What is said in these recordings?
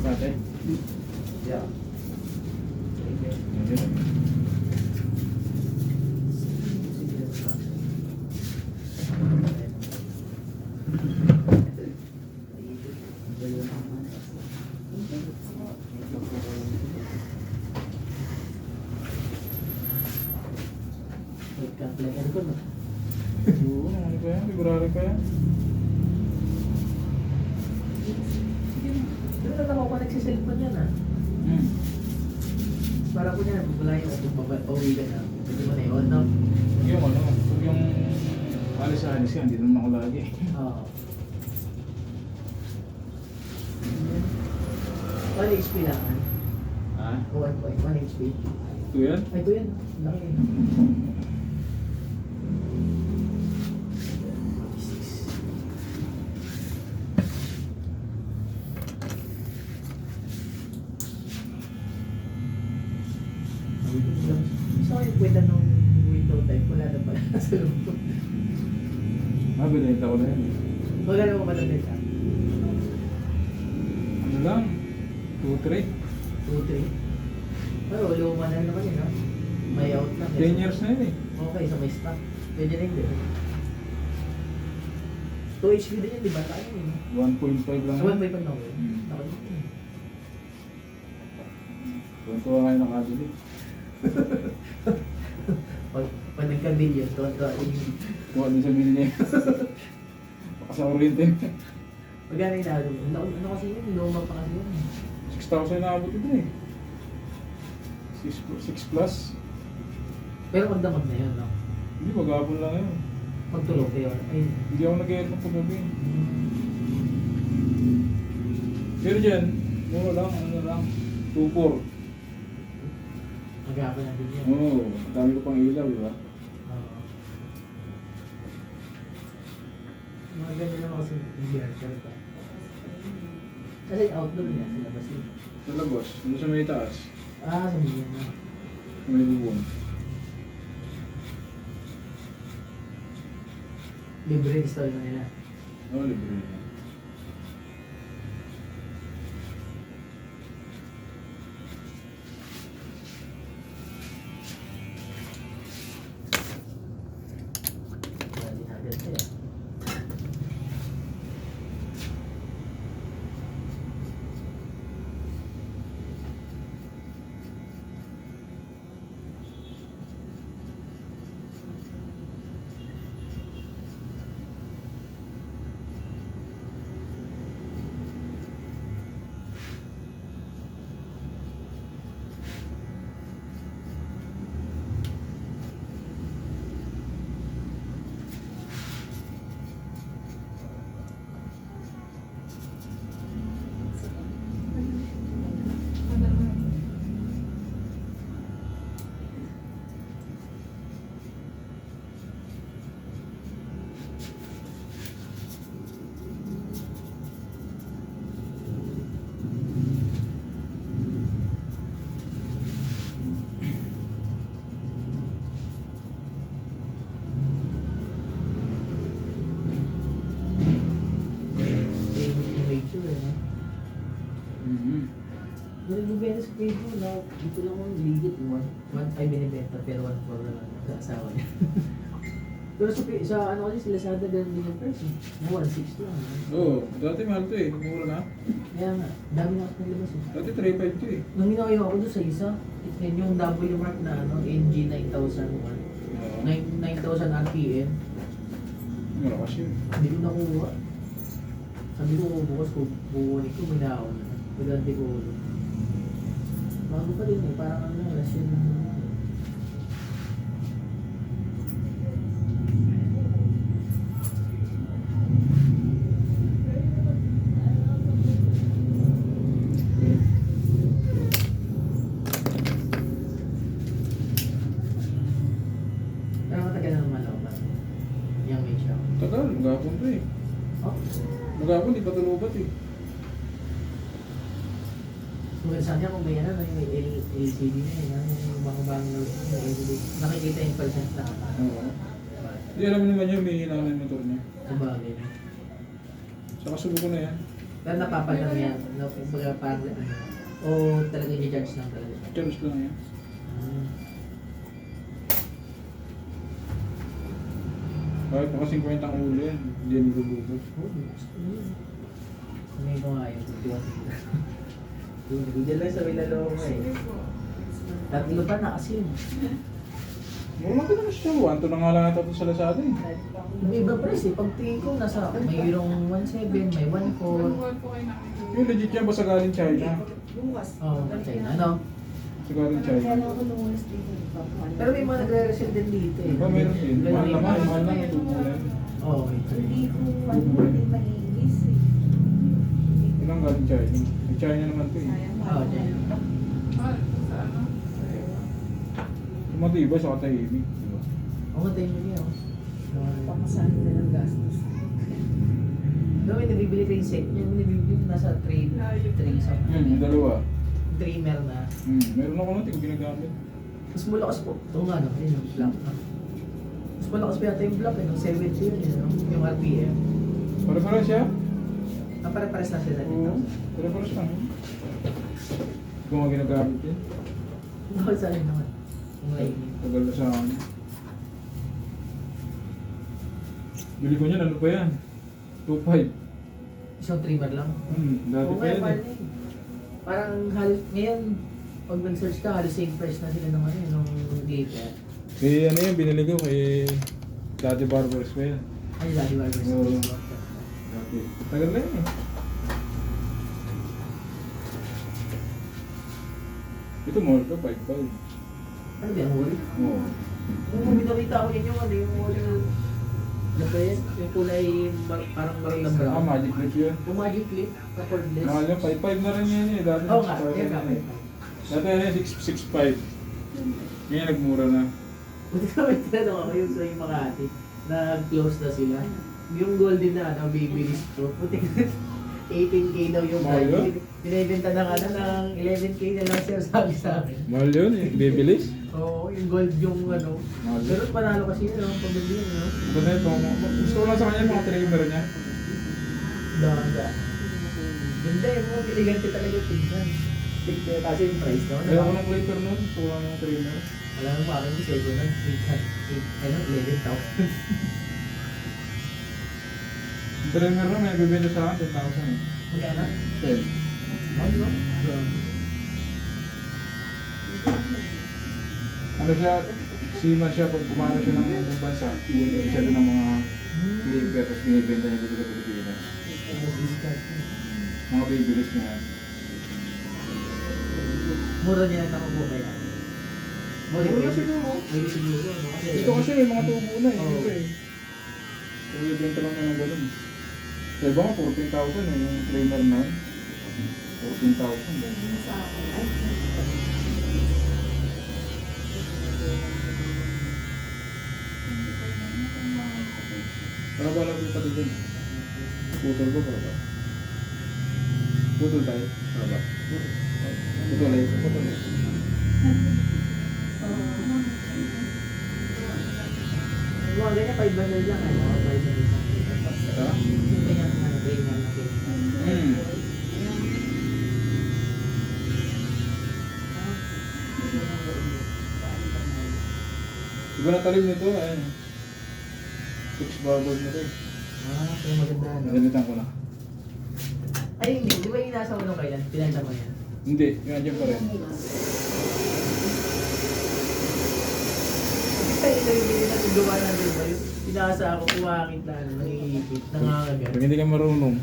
Dati? Yeah. Oo, ano pa yan? Library pa yan? Pero lang ako pa nagsiselfon yan ah. Hmm. Para po niya, bubulayin at pauwi ka na. Hindi mo na i-on no? Yung ano, pag yung alis-alis yan, hindi naman ako lagi. Oo. 1 HP lang ah. Ha? 1 HP. Ito yan? Ay, ito yan. Laki. Gusto ko yung kwenta nung window type. Wala na pala sa loob. Binenta ko na yan. Magkano mo ba ito nila? Ano lang? 2-3? 2-3. Pero luma na naman yun, no? May out lang. 10 years na yun eh. Okay, so may stock. Pwede rin din. 2 HP din yun, di ba? Tayo yun. 1.5 lang. Sa 1 by 5 na ako yun. Hmm. Ako yun. Tuwan-tuwa kayo nakabili. Pag nagka-billion, tuwan-tuwa yun. Tuwa din sa mili niya. Baka sa oriente. Magkano yung nalo? Ano kasi yun? Luma pa kasi yun. 6,000 na abot ito eh. 6 plus. Pero magdamag na yun, no? Hindi, maghapon lang yun. Pagtulog kayo. Ay, Hindi ako nag-aircon paggabi. Pero dyan, mura lang, ano lang, 2-4. mag-aapa na din yan. Oo, dami ko pang ilaw, di ba? Oo. Mga ganyan naman kasi hindi pa. Kasi outdoor niya, sa labas yun. Sa labas, doon sa may taas, Ah, sa million na. may bubong. Libre install na nila. Oo, libre na. Hindi natin sila. Nagbibenta sa Facebook na dito lang ako ligit 1.5 binibenta pero 1.4 na lang sa asawa niya. Pero sa ano kasi sila sa ganun din yung price eh. Na 1.6 lang. Oo, dati mahal to eh, mura na. Kaya nga, dami na ako nilabas eh. Dati 3.5 to eh. Nung ginawa ako doon sa isa, yun yung W mark na ano, NG 9001. Oo. 9,000 RPM. Malakas yun. Hindi ko nakuha. Sabi ko bukas ko, bukunin ko, minaw na. Pagante ko ulo. Bago pa din eh, parang ano, alas yun. Pero matagal na naman ako ba? Yung may siya. Tagal, maghapon to eh. Oh, Maghapon, di pa tulubat eh. kung saan niya kung may ano, may LCD na yun, yung mga banglaws, nakikita yung percent na. Oo. Bata. Hindi alam mo naman yun, may hina na yung motor niya. Sabagay. Saka subo ko na yan. Pero napapanang yan. No, kumbaga parang ano. O talagang i-judge lang talaga. Charge lang yan. Hmm. Kahit pa kasing kwentang ulo yan, hindi yan nilulubog. Oh, gusto ko yun. May ko nga yun. Doon lang sa Villaloma eh. Tatlo pa na kasi yun. Mura lang ka naman siya. 1 to na nga lang ata ito sa Lazada eh. May iba price eh. Pag tingin ko nasa mayroong 1.7, may 1.4. Yung legit yan, basta galing China. Oh, China. Ano? Basta galing China. Pero may mga nagre-resell din dito eh. Diba meron din? Mahal naman, mahal naman. Tubulan. Oo. Hindi ko malinis eh. Yun ang galing China. May China naman ito eh. Oo, China. Matibay sa katahimik. Diba? Oo, tayo mo niya. Pakasahan na ng gastos. No, may nabibili ko yung set niya. May nabibili nasa 3 something. Yung dalawa. Dreamer na. Meron ako natin kung ginagamit. Mas malakas po. Ito nga no, yun yung black na. Mas malakas pa yata yung black eh, no? 70 yun yun, no? Yung RPM. Pare-pares siya? Ang pare-pares na sila dito. Oo. Pare-pares lang. Kung nga ginagamit yun. Bakit sa akin naman? Yung lightning. Tagal na sa akin. Bili ko niyan, ano pa yan? 2.5. Isang trimmer lang. Dati Oo pa nga, yan mahal eh. na eh. Parang halos, ngayon, pag nag-search ka, halos same price na sila nung ano yun, nung Gator. Kaya ano yan, binili ko kay Daddy Barbers ko yan. Ay, Daddy Barbers. Oo. Dati. Tagal na yun eh. Ito mo, ito 5.5. Ano ba yan, wall? Oo. Kung binakita ko yun yung ano, yung wall na... Ano ba yan? Yung kulay parang marang na brown. Magic Clip yun. Yung magic clip, na cordless. Mahal yun, 5.5 na rin yan eh. Dati Oo nga, 6.5 yan na nga. eh. Dati yan 6.5. Ngayon nagmura na. Buti ka may tinanong ako yung sa yung mga ate, nag-close na sila. Yung golden na ano, baby wrist ko, puti ka 18K daw yung Mahal yun? Binibenta na ka na ng 11K na lang sir sabi sa akin. Mahal yun eh, Babyliss. Oo, yung gold yung ano. Mahal yun. Pero panalo kasi yun, ang pabili yun, no? Ganda ito. Gusto ko lang sa kanya mga trimmer niya. Ganda. Ganda eh, mga elegante talaga yung tignan. Tignan, kasi yung price no? Kaya ako ng clipper nun, gusto ko lang yung trimmer. Alam mo parang yung second na, 11,000. Yung trimmer nun, may bibili sa akin, 10,000 eh. Magkano? 10. Ano? Ano siya, seaman siya pag kumano siya ng ibang bansa. Bumili siya doon ng mga clipper, tapos binibenta niya dito sa Pilipinas. Mga Babyliss na yan. Mura niya na nakukuha kaya. Mura siguro. Pwede siguro. ano, Dito kasi may mga tubo na eh. Oo. Dito eh. So, ibenta lang niya ng ganun. Sa iba nga, 14,000 eh. Yung trainer na yun. 14,000. Para ba lang yung pati dyan? Putol ko para ba? Putol tayo. Para ba? Putol ay. Putol ay. Mga ganyan, 500 lang. Ano? 500 lang. Ha? Yung ganyan, ano, ganyan na Hmm. Iba na talim nito. Ayun. 6 barbers na to eh. Kaya maganda ano. Nagamitan ko na. Ay, hindi. Di ba yung nasa mo nung kailan? Pinanta mo yan? Hindi. Yung andyan pa rin. Ay, ito yung pinagawa natin ba yun? Pinasa ako, kumakit na ano, nangiipit, nangangagat. Pag hindi ka marunong.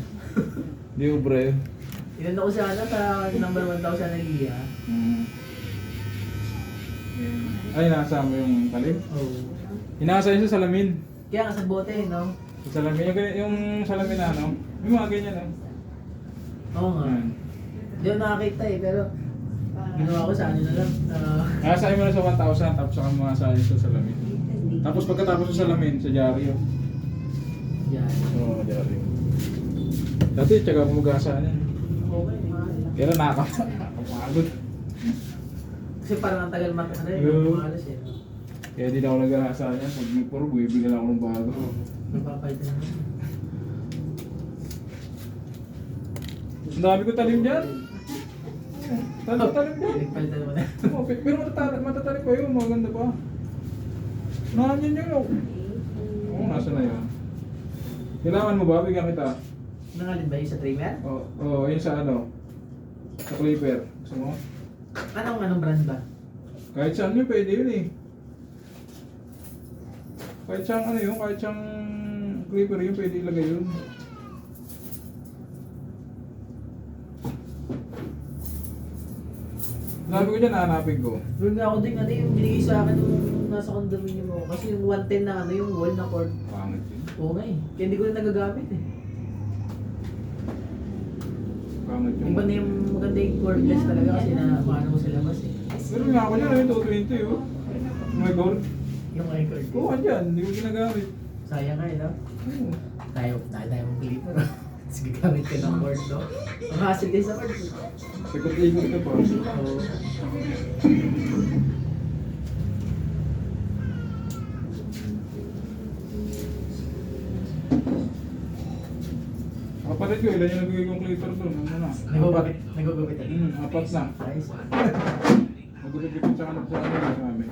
Hindi ko bro. Ilan ako sana sa number 1,000 na liya. Ay, nakasama yung talim. Oo. Inasa yun sa salamin. Kaya nga sa bote, no? Sa salamin. Yung salamin na ano. May mga ganyan eh. Oo nga. Ayan. Hindi ako nakakita eh, pero ginawa ko sa ano na lang. Nakasahin mo na sa 1,000 tapos saka makasahin sa salamin. Tapos pagkatapos sa salamin, sa dyaryo. Yan. Oo, dyaryo. Dati, tsaga ko mag-aasahan yan. Okay, mahal. Kaya nakakapagod. Kasi parang ang tagal ano Oo. malas eh. No? Kaya di na ako nag-aasa niya. Pag nagpuro, bibili na ako ng bago. Napapalitan naman. Ang dami ko talim dyan. Talim dyan. Pinagpalitan naman na. Oh, pero matatalim pa yun, maganda pa. Nandiyan yun. Oo, nasa na yun. Kailangan mo ba? Bigyan kita. Nangalin ba yung sa trimmer? Oo, yun sa ano. Sa clipper. Gusto mo? Anong brand ba? Kahit saan yun, pwede yun eh. Kahit saan ano yun, kahit saan clipper yun, pwede ilagay yun. Sabi ko dyan, hanapin ko. Doon nga ako din, ano yung binigay sa akin nung nasa condominium ako. Kasi yung 110 na ano, yung wall na cord. Pangit yun. Oo nga eh. Kaya hindi ko na nagagamit eh. Pangit yun. Iba na yung maganda yung cordless talaga kasi na paano mo sa labas eh. Pero nga ako dyan, 220 oh. My God. Yung mga cord. Oo, andyan. Hindi ko ginagamit. Sayang nga eh, no? Oo. Tayo mong clipper. Sige, gamit ka ng cord, no? Ang hassle din sa cord. Second ikot ka pa. Oo. Kapalit ko, ilan yung nabigay kong clipper doon. Ano na? Nagugupit eh. Apat na. Ayos. Magupit-gupit sa kanap sa sa amin.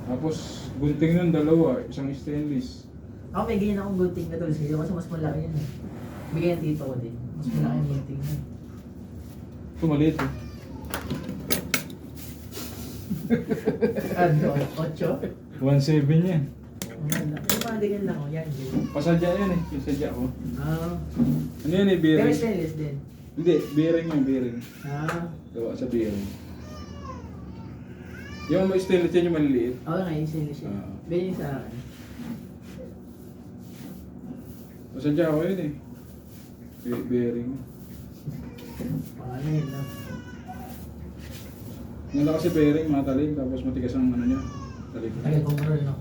Tapos, gunting nun, dalawa. Isang stainless. Ako may ganyan akong gunting na tuloy sa'yo kasi mas malaki yan eh. Bigay ng tito ko din. Mas malaki yung gunting na. Ito maliit eh. Ano? 8? 1.7 yan. Yung mga ganyan lang, oh. Yan, ganyan. Pasadya yan eh. Pasadya ko. Ah. Ano yan eh, Pero bearing? stainless din. Hindi, bearing yung bearing. Ah. Gawa sa bearing. Yung may stainless yan yung maliliit. Oo nga, yung stainless yan. Ah. Ganyan sa akin. Pasadya ko yun eh. Bearing. Paano yun, no? Yung kasi bearing, matalim, tapos matigas ang ano niya. Talim. Tagal kong roll, no?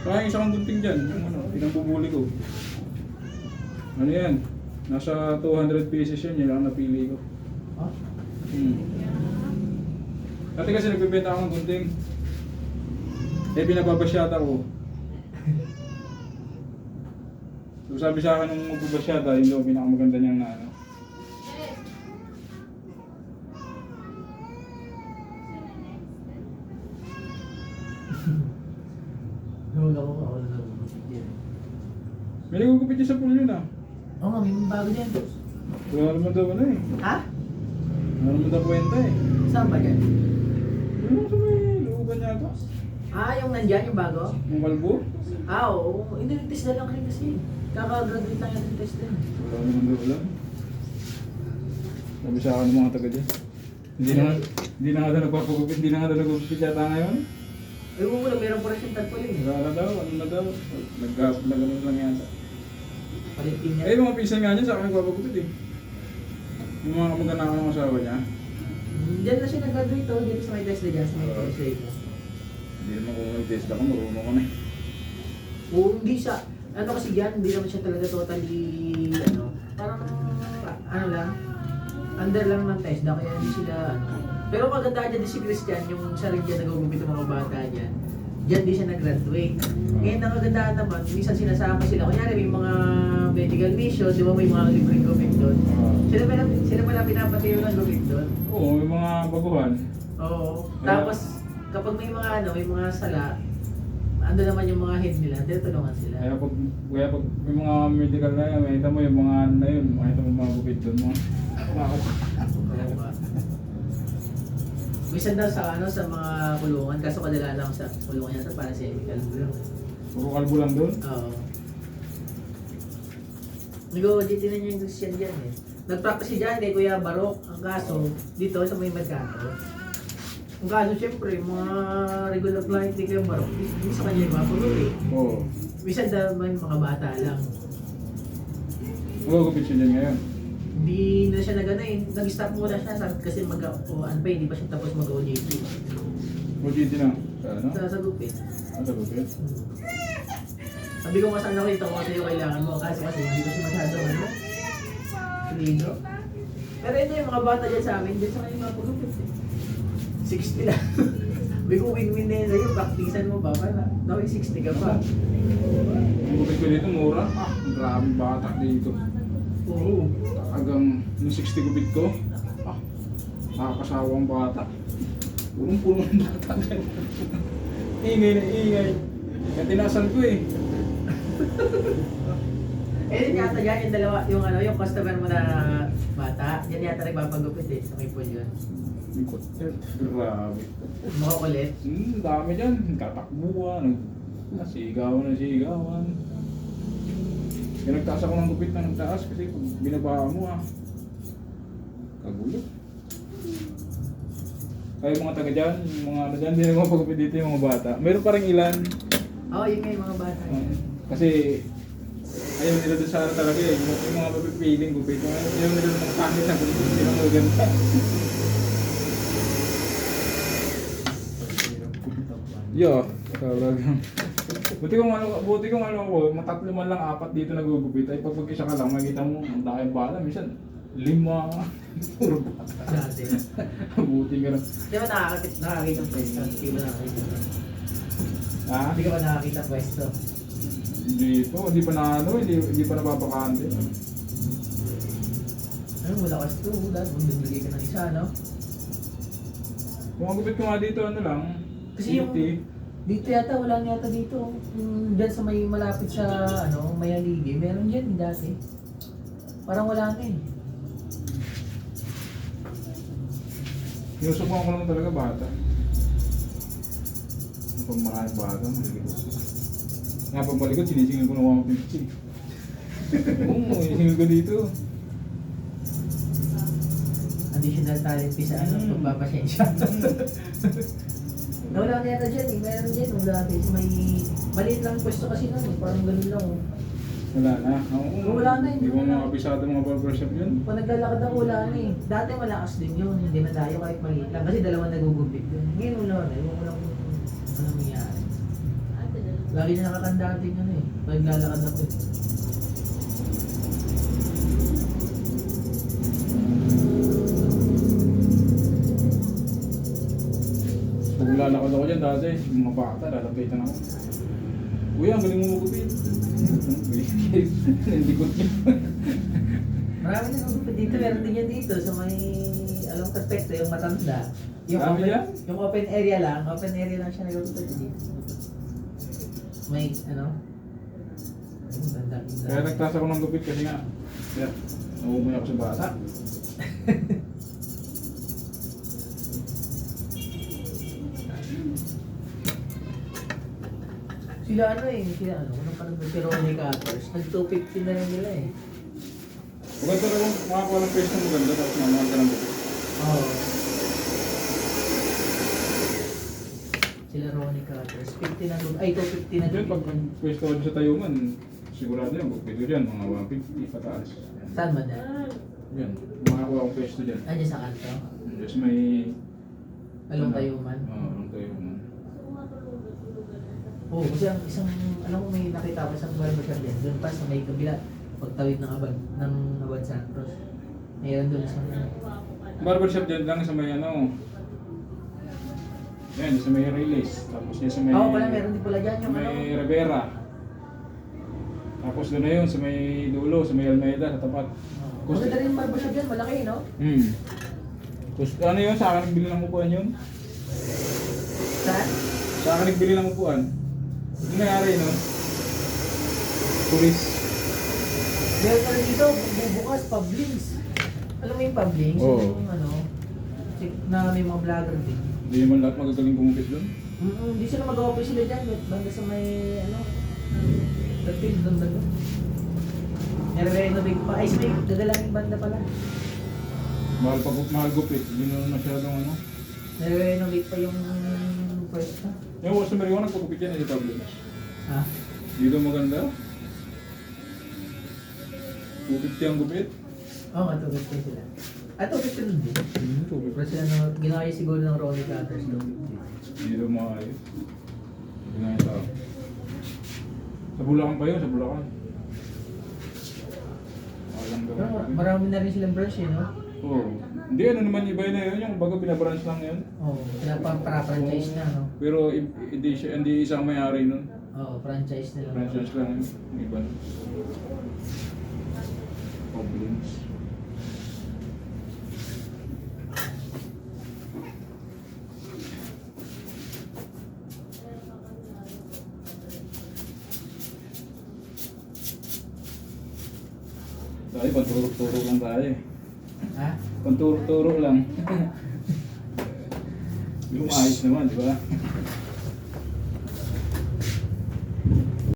Kaya isa kang gunting dyan, yung ano, pinambubuli ko. Ano yan? Nasa 200 pieces yan, yun lang napili ko. Oh? Dati kasi nagbibenta ako ng gunting. Eh, pinababasyata ko. So, sabi sa akin nung magbabasyata, yun daw pinakamaganda niyang na ano. Huwag ako nagugupit yan. May nagugupit niya sa pool yun ah. Oo nga, may bago dyan. Wala naman daw ano eh. Ha? Wala naman daw kwenta eh. Saan ba dyan? Ano sa may looban niya ito? Ah, yung nandyan, yung bago? Yung kalbo? Ah, oo. Hindi, test na lang kayo kasi. Kaka-graduate lang yung test din. Wala naman daw alam. Sabi sa akin ng mga taga dyan. Hindi na nga daw nagpapagupit, hindi na nga daw nagpapagupit yata ngayon. Ay, mo muna, meron pa rin siyang tagpo yun. Wala na daw, ano na daw. Nag-ganun lang yata. Palitin niya. Eh, mga pinsan nga niya sa akin nagpapagupit eh. Yung mga kamag-anak ng asawa niya. Diyan na siya nag-graduate to, dito sa may test na dyan, sa may test na Hindi naman kung mag-test ako, marunong kami. Oo, hindi siya. Ano kasi dyan, hindi naman siya talaga totally, ano, parang, ano lang, under lang ng test, kaya hindi sila, ano. Pero maganda dyan din si Christian, yung sa rin dyan nagugupit ng mga bata dyan. Diyan di siya nag-graduate. Ngayon, ang kagandahan naman, minsan sinasama sila. Kunyari, may mga medical mission, di ba may mga libreng gupit doon. Sila pala pinapatiyo ng gupit doon. Oo, may mga baguhan. Oo. Tapos, kapag may mga ano, may mga sala, ando naman yung mga head nila, tinutulungan sila. Kaya pag may mga medical na yan, makita mo yung mga ano na yun, makita mo yung mga gupit doon mo. Minsan daw sa ano sa mga kulungan, kaso kadala lang sa kulungan yata para sa medical lang. Puro kalbo lang doon. Oo. Nag-audit na niya yung Christian dyan eh. Nag-practice si dyan kay Kuya Barok. Ang kaso, dito sa may Mercado. Ang kaso syempre, mga regular client ni Kuya Barok, hindi sa kanya yung mga pulo eh. Oo. Minsan daw may mga bata lang. Magugupit siya dyan ngayon. Hindi na siya nag-ano eh. Nag-stop muna siya kasi ano pa hindi pa siya tapos mag-OJT. OJT na. Sa ano? Sa gupit. Sa gupit. Sabi ko nga sana kita ko kasi yung kailangan mo. Kasi hindi ko siya masyadong ano. Lido. Pero ito yung mga bata dyan sa amin, dyan sa kanyang mga pagupit eh. 60 lang. Sabi ko win-win na yun sa'yo, praktisan mo ba? Para naway 60 ka pa. Ang gupit ko dito, mura. Ang maraming bata dito. Oo. Hanggang yung 60 gupit ko, nakakasawang bata. Purong-purong ng bata. Ingay na ingay. Kaya tinasan ko eh. Eh din yata yan, yung dalawa, yung ano, yung customer mo na bata, yan yata nagpapagupit eh, sa may pool yun. Grabe. Makakulit. Dami dyan. Tatakbuhan. Nasigawan na sigawan. Kaya nagtaas ako ng gupit na nagtaas kasi pag binabaan mo kagulo. Kaya mga taga dyan, yung mga ano dyan, hindi na magpagupit dito yung mga bata. Meron pa rin ilan. Oo, yun nga yung mga bata. Kasi ayaw nila doon sa ano talaga eh. Yung mga mapipiling gupit. Ayaw nila ng mga pangit na gupit. Hindi na maganda. Yo, talagang. Buti kung ano ko, matatlo man lang 4 dito nagugupit. Ay pag isa ka lang, makikita mo, ang dahil bala. Minsan, 5. Puro bata. Dati. Buti ka na. Di ba nakakita ng pwesto? Hindi ba nakakita? Ah? Hindi ka ba nakakita ng pwesto? Dito, hindi pa na ano, hindi pa nababakante. Ano, wala kasi ito. Dahil kung bibigay ka ng isa, no? Kung ang gupit ko nga dito, ano lang, Kasi yung- 50. Dito yata, wala yata dito. Diyan sa may malapit sa, ano, Mayaligi. Meron dyan dati. Parang wala na eh. Sinusubukan ko naman talaga bata. Pag maraming bata, maligid. Nga pag malikod, sinisingil ko ng 150. Oo, sinisingil ko dito. Additional talent fee sa ano, pagpapasensya. Nawala na yata dyan eh. Meron dyan. Wala natin. May maliit lang pwesto kasi nun eh. Parang ganun lang oh. Wala na. Oo, Wala na, Hindi hindi mo na. mga kabisado mga barbershop yun. Pag naglalakad ako, wala na eh. Dati malakas din yun. Hindi na tayo kahit maliit lang. Kasi dalawa nagugupit yun. Ngayon wala na. Ewan ko lang kung ano nangyari. Lagi na nakakanda din yun eh. Pag naglalakad ako eh. Pag lalakad ako dyan dati, yung mga bata, lalapitan ako. Kuya, ang galing mo magupit. Nandikot niya. Marami na nagugupit dito. Meron din yan dito. Sa may, alam perpekto, yung matanda. Dami yan? Yung open area lang. Open area lang siya nagugupit dito. May, ano? Ayun, ganda. Kaya nagtaas ako ng gupit kasi nga, naumay ako sa bata. Sila ano eh, sila ano, kung parang si Ronnie Cutters, nag-250 na rin nila eh. Maganda rin kung makakuha ng pwesto ng maganda tapos mamahal ka ng gupit. Oo. Sila Ronnie Cutters, 50 na ay 250 na Yun, pag din. pwesto ka sa tayuman, sigurado yan, gupit ko dyan, mga 150 pataas. Saan man yan? Yan, makakuha akong pwesto dyan. Andiyan sa kanto? Just may... Along tayo man? Oo, along tayuman. Oo, kasi ang isang, alam mo may nakita ko isang barbershop din, doon pa sa may kabila, pagtawid ng Abad Santos. Mayroon doon sa Barbershop dyan lang sa may ano... Yan, sa may Reyes. Tapos yan sa may... Oo pala, meron din pala dyan Sa yung ano. may Rivera. Tapos doon na yun, sa may dulo, sa may Almeida, sa tapat. Maganda rin yung barbershop dyan, malaki no? Tapos ano yun, sa akin nagbili ng upuan yun? Saan? Sa akin nagbili ng upuan. Ano nangyari nun? Turis. Meron ka rin dito, bubukas, Publix. Alam mo yung Publix? Oo. Yung ano, na may mga vlogger din. Hindi naman lahat magagaling pumupit doon. Hindi sila mag-office sila dyan, banda sa may, ano, Tatil, doon ba doon? Nire-renovate pa, ay may gagalangin banda pala. Mahal gupit, hindi naman masyadong ano. Nire-renovate pa yung pwesto. Yung customer ko, nagpagupit yan si Pablo. Ha? Dito maganda. 250 ang gupit. Oo nga, 250 sila. Ah, 250 nun din. Pero sila na, ginaya siguro ng Ronnie Cutters doon. Dito maayos. Hindi na ito. Sa Bulacan pa yun, sa Bulacan. Alam ka Pero ba? marami na rin silang branch eh, no? Oo. Hindi, ano naman iba na yun, yung baga binabranch lang yun. Oo, pinapa-franchise na, no? Pero hindi isang may-ari nun. Oo, franchise na lang. Franchise lang yun, yung iba. Problems. Tayo, panturo-turo lang tayo eh. Ha? Panturo-turo lang. Yung ayos naman, di ba?